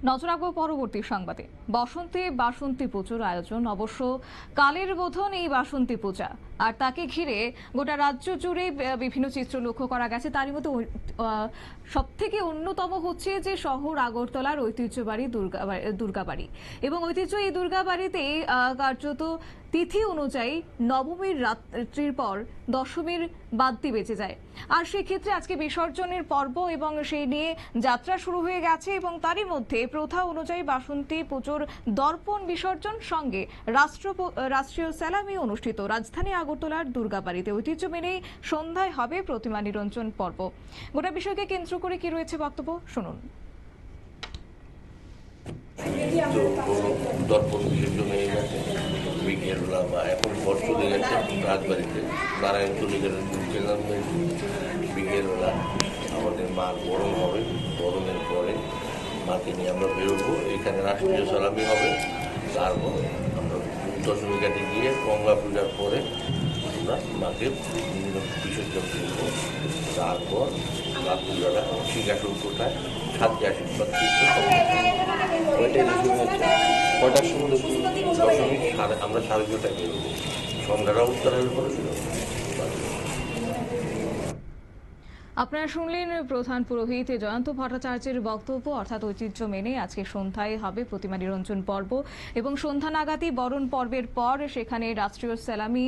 নজর রাখবো পরবর্তী সংবাদে। বসন্তে বাসন্তী পুজোর আয়োজন, অবশ্য কালের বোধন এই বাসন্তী পূজা, আর তাকে ঘিরে গোটা রাজ্য জুড়ে বিভিন্ন চিত্র লক্ষ্য করা গেছে। তারই মধ্যে সব থেকে অন্যতম হচ্ছে যে শহর আগরতলার ঐতিহ্যবাড়ি দুর্গাবাড়ি এবং ঐতিহ্য এই দুর্গাবাড়িতেই কার্যত তিথি অনুযায়ী নবমীর রাত্রির পর দশমীর বাদ্যি বেঁচে যায়। আর সেক্ষেত্রে আজকে বিসর্জনের পর্ব এবং সেই নিয়ে যাত্রা শুরু হয়ে গেছে এবং তারই মধ্যে প্রথা অনুযায়ী বাসন্তী পুজোর দর্পণ বিসর্জন সঙ্গে রাষ্ট্রীয় স্যালামি অনুষ্ঠিত রাজধানী আগরতলার দুর্গাবাড়িতে। ঐতিহ্য মেনেই সন্ধ্যায় হবে প্রতিমা নিরঞ্জন পর্ব। গোটা বিষয়কে কেন্দ্র করে কি রয়েছে বক্তব্য, শুনুন। দর্পণ বিসর্জন হয়ে গেছে বিকেলবেলা বা এখন ভর চলে গেছে রাজবাড়িতে নারায়ণ চলে গেলেন বিকেলবেলা আমাদের মার বরণ হবে। বরণের পরে মাকে নিয়ে আমরা বেরোবো, এখানে রাষ্ট্রীয় সালামি হবে। তারপর আমরা দশমী ঘাটে গিয়ে গঙ্গা পূজার পরে আমরা মাকে বিসর্জন করবো। তারপর পূজাটা শিকাশুর কোটায় সাথে আশীর্বাদ কয়টার সময় দশমী আমরা 2:30টায় বেরোবো। সন্ধ্যাটা উত্তরের পরে আপনারা শুনলেন প্রধান পুরোহিত জয়ন্ত ভট্টাচার্যের বক্তব্য। অর্থাৎ ঐতিহ্য মেনে আজকে সন্ধ্যায় হবে প্রতিমা নিরঞ্জন পর্ব এবং সন্ধ্যা নাগাদই বরণ পর্বের পর সেখানে রাষ্ট্রীয় স্যালামি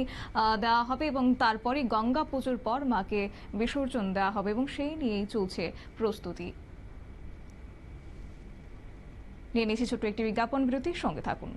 দেওয়া হবে এবং তারপরে গঙ্গা পুজোর পর মাকে বিসর্জন দেওয়া হবে এবং সেই নিয়েই চলছে প্রস্তুতি। নিয়ে নিয়েছি ছোট্ট একটি বিজ্ঞাপন বিরতি, সঙ্গে থাকুন।